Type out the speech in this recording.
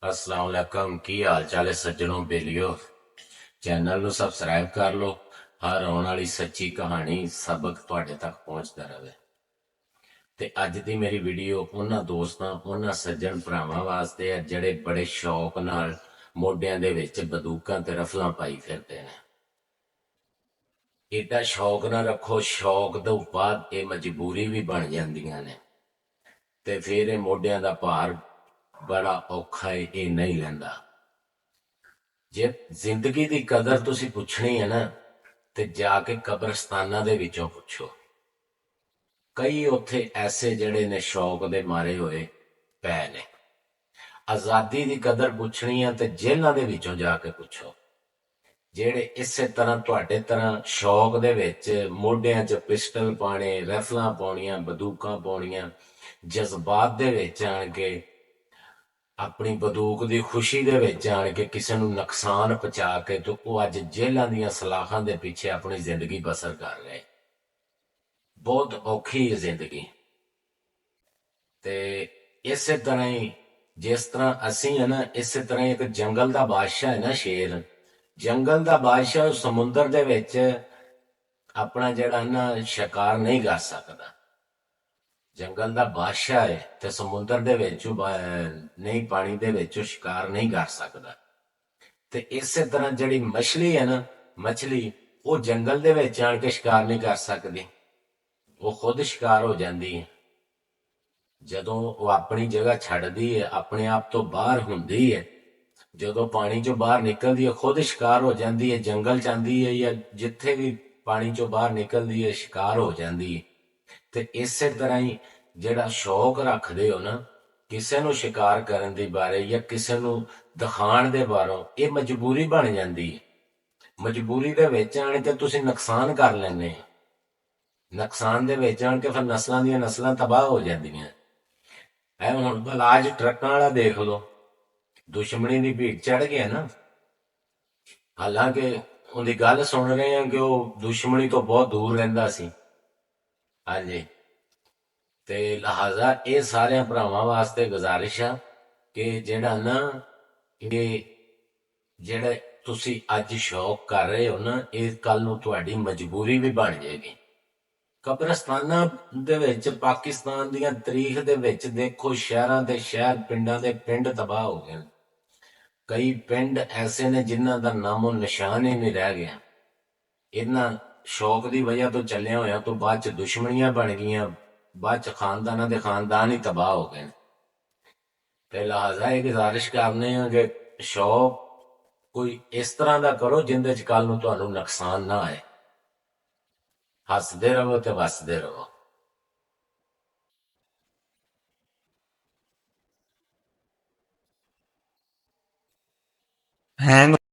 अस्सलाम वालेकुम। की हाल चाल है सज्जनों बेलियो। चैनल ਨੂੰ ਸਬਸਕ੍ਰਾਈਬ ਕਰ ਲਓ। ਹਰ ਆਉਣ ਵਾਲੀ ਸੱਚੀ ਕਹਾਣੀ ਸਬਕ ਤੁਹਾਡੇ ਤੱਕ ਪਹੁੰਚਦਾ ਰਹੇ। ਤੇ ਅੱਜ ਦੀ ਮੇਰੀ ਵੀਡੀਓ ਉਹਨਾਂ ਦੋਸਤਾਂ ਉਹਨਾਂ ਸੱਜਣ ਭਰਾਵਾਂ ਵਾਸਤੇ ਹੈ ਜਿਹੜੇ ਬੜੇ ਸ਼ੌਕ ਨਾਲ ਮੋਢਿਆਂ ਦੇ ਵਿੱਚ ਬੰਦੂਕਾਂ ਤੇ ਰਫਲਾਂ ਪਾਈ ਫਿਰਦੇ ਨੇ। ਏਡਾ ਸ਼ੌਕ ਨਾ ਰੱਖੋ, ਸ਼ੌਕ ਤੋਂ ਬਾਅਦ ਇਹ ਮਜਬੂਰੀ ਵੀ ਬਣ ਜਾਂਦੀਆਂ ਨੇ ਤੇ ਫਿਰ ਇਹ ਮੋਢਿਆਂ ਦਾ ਭਾਰ ਬੜਾ ਔਖਾ ਹੈ, ਇਹ ਨਹੀਂ ਲੈਂਦਾ। ਜੇ ਜ਼ਿੰਦਗੀ ਦੀ ਕਦਰ ਤੁਸੀਂ ਪੁੱਛਣੀ ਹੈ ਨਾ ਤੇ ਜਾ ਕੇ ਕਬਰਸਤਾਨਾਂ ਦੇ ਵਿੱਚੋਂ ਪੁੱਛੋ। ਕਈ ਉੱਥੇ ਐਸੇ ਜਿਹੜੇ ਨੇ ਸ਼ੌਕ ਦੇ ਮਾਰੇ ਹੋਏ ਪੈ ਨੇ। ਆਜ਼ਾਦੀ ਦੀ ਕਦਰ ਪੁੱਛਣੀ ਹੈ ਤੇ ਜੇਲ੍ਹਾਂ ਦੇ ਵਿੱਚੋਂ ਜਾ ਕੇ ਪੁੱਛੋ, ਜਿਹੜੇ ਇਸੇ ਤਰ੍ਹਾਂ ਤੁਹਾਡੇ ਤਰ੍ਹਾਂ ਸ਼ੌਕ ਦੇ ਵਿੱਚ ਮੋਢਿਆਂ 'ਚ ਪਿਸਟਲ ਪਾਉਣੇ, ਰੈਫਲਾਂ ਪਾਉਣੀਆਂ, ਬੰਦੂਕਾਂ ਪਾਉਣੀਆਂ, ਜਜ਼ਬਾਤ ਦੇ ਵਿੱਚ ਆਣ ਕੇ ਆਪਣੀ ਬੰਦੂਕ ਦੀ ਖੁਸ਼ੀ ਦੇ ਵਿੱਚ ਆਣ ਕੇ ਕਿਸੇ ਨੂੰ ਨੁਕਸਾਨ ਪਹੁੰਚਾ ਕੇ ਤੇ ਉਹ ਅੱਜ ਜੇਲ੍ਹਾਂ ਦੀਆਂ ਸਲਾਖਾਂ ਦੇ ਪਿੱਛੇ ਆਪਣੀ ਜ਼ਿੰਦਗੀ ਬਸਰ ਕਰ ਰਹੇ। ਬਹੁਤ ਔਖੀ ਹੈ ਜ਼ਿੰਦਗੀ। ਤੇ ਇਸੇ ਤਰ੍ਹਾਂ ਹੀ ਜਿਸ ਤਰ੍ਹਾਂ ਅਸੀਂ ਹੈ ਨਾ, ਇਸੇ ਤਰ੍ਹਾਂ ਹੀ ਇੱਕ ਜੰਗਲ ਦਾ ਬਾਦਸ਼ਾਹ ਹੈ ਨਾ, ਸ਼ੇਰ। ਜੰਗਲ ਦਾ ਬਾਦਸ਼ਾਹ ਸਮੁੰਦਰ ਦੇ ਵਿੱਚ ਆਪਣਾ ਜਿਹੜਾ ਨਾ ਸ਼ਿਕਾਰ ਨਹੀਂ ਕਰ ਸਕਦਾ। ਜੰਗਲ ਦਾ ਬਾਦਸ਼ਾਹ ਹੈ ਤੇ ਸਮੁੰਦਰ ਦੇ ਵਿੱਚ ਨਹੀਂ, ਪਾਣੀ ਦੇ ਵਿੱਚ ਸ਼ਿਕਾਰ ਨਹੀਂ ਕਰ ਸਕਦਾ। ਤੇ ਇਸੇ ਤਰ੍ਹਾਂ ਜਿਹੜੀ ਮਛਲੀ ਹੈ ਨਾ, ਮਛਲੀ ਉਹ ਜੰਗਲ ਦੇ ਵਿੱਚ ਆਣ ਕੇ ਸ਼ਿਕਾਰ ਨਹੀਂ ਕਰ ਸਕਦੀ, ਉਹ ਖੁਦ ਸ਼ਿਕਾਰ ਹੋ ਜਾਂਦੀ ਹੈ। ਜਦੋਂ ਉਹ ਆਪਣੀ ਜਗ੍ਹਾ ਛੱਡਦੀ ਹੈ, ਆਪਣੇ ਆਪ ਤੋਂ ਬਾਹਰ ਹੁੰਦੀ ਹੈ, ਜਦੋਂ ਪਾਣੀ ਚੋਂ ਬਾਹਰ ਨਿਕਲਦੀ ਹੈ ਖੁਦ ਸ਼ਿਕਾਰ ਹੋ ਜਾਂਦੀ ਹੈ। ਜੰਗਲ ਚ ਆਂਦੀ ਹੈ ਜਾਂ ਜਿੱਥੇ ਵੀ ਪਾਣੀ ਚੋਂ ਬਾਹਰ ਨਿਕਲਦੀ ਹੈ ਸ਼ਿਕਾਰ ਹੋ ਜਾਂਦੀ ਹੈ। ਤੇ ਇਸੇ ਤਰ੍ਹਾਂ ਹੀ ਜਿਹੜਾ ਸ਼ੌਕ ਰੱਖਦੇ ਹੋ ਨਾ ਕਿਸੇ ਨੂੰ ਸ਼ਿਕਾਰ ਕਰਨ ਦੇ ਬਾਰੇ ਜਾਂ ਕਿਸੇ ਨੂੰ ਦਿਖਾਉਣ ਦੇ ਬਾਰੇ, ਇਹ ਮਜਬੂਰੀ ਬਣ ਜਾਂਦੀ ਹੈ। ਮਜਬੂਰੀ ਦੇ ਵਿੱਚ ਆਣ ਕੇ ਤੁਸੀਂ ਨੁਕਸਾਨ ਕਰ ਲੈਂਦੇ। ਨੁਕਸਾਨ ਦੇ ਵਿੱਚ ਆਣ ਕੇ ਫਿਰ ਨਸਲਾਂ ਦੀਆਂ ਨਸਲਾਂ ਤਬਾਹ ਹੋ ਜਾਂਦੀਆਂ। ਐ ਹੁਣ ਭਲਾ ਅੱਜ ਟਰੱਕਾਂ ਵਾਲਾ ਦੇਖ ਲਓ, ਦੁਸ਼ਮਣੀ ਦੀ ਭੀੜ ਚੜ ਗਿਆ ਨਾ। ਹਾਲਾਂਕਿ ਉਹਦੀ ਗੱਲ ਸੁਣ ਰਹੇ ਹਾਂ ਕਿ ਉਹ ਦੁਸ਼ਮਣੀ ਤੋਂ ਬਹੁਤ ਦੂਰ ਰਹਿੰਦਾ ਸੀ। ਹਾਂਜੀ, ਤੇ ਲਿਹਾਜ਼ਾ ਇਹ ਸਾਰਿਆਂ ਭਰਾਵਾਂ ਵਾਸਤੇ ਗੁਜ਼ਾਰਿਸ਼ ਆ ਕਿ ਜਿਹੜਾ ਨਾ ਇਹ ਜਿਹੜਾ ਤੁਸੀਂ ਅੱਜ ਸ਼ੌਕ ਕਰ ਰਹੇ ਹੋ ਨਾ, ਇਹ ਕੱਲ ਨੂੰ ਤੁਹਾਡੀ ਮਜਬੂਰੀ ਵੀ ਬਣ ਜਾਏਗੀ। ਕਬਰਸਤਾਨਾਂ ਦੇ ਵਿੱਚ ਪਾਕਿਸਤਾਨ ਦੀਆਂ ਤਾਰੀਖ ਦੇ ਵਿੱਚ ਦੇਖੋ, ਸ਼ਹਿਰਾਂ ਦੇ ਸ਼ਹਿਰ, ਪਿੰਡਾਂ ਦੇ ਪਿੰਡ ਤਬਾਹ ਹੋ ਗਏ। ਕਈ ਪਿੰਡ ਐਸੇ ਨੇ ਜਿਨ੍ਹਾਂ ਦਾ ਨਾਮੋ ਨਿਸ਼ਾਨ ਹੀ ਨਹੀਂ ਰਹਿ ਗਿਆ। ਇਹਨਾਂ ਸ਼ੌਕ ਦੀ ਵਜ੍ਹਾ ਤੋਂ ਚੱਲਿਆ ਹੋਇਆ ਤੋਂ ਬਾਅਦ ਚ ਦੁਸ਼ਮਣੀਆਂ ਬਣ ਗਈਆਂ, ਬਾਅਦ ਚ ਖਾਨਦਾਨਾਂ ਦੇ ਖਾਨਦਾਨ ਹੀ ਤਬਾਹ ਹੋ ਗਏ। ਤੇ ਲਿਹਾਜ਼ਾ ਇਹ ਗੁਜ਼ਾਰਿਸ਼ ਕਰਨੇ ਆ ਕਿ ਸ਼ੌਕ ਕੋਈ ਇਸ ਤਰ੍ਹਾਂ ਦਾ ਕਰੋ ਜਿੰਦੇ ਚ ਕੱਲ ਨੂੰ ਤੁਹਾਨੂੰ ਨੁਕਸਾਨ ਨਾ ਆਏ। ਹੱਸਦੇ ਰਹੋ ਤੇ ਵਸਦੇ ਰਹੋ। हैंग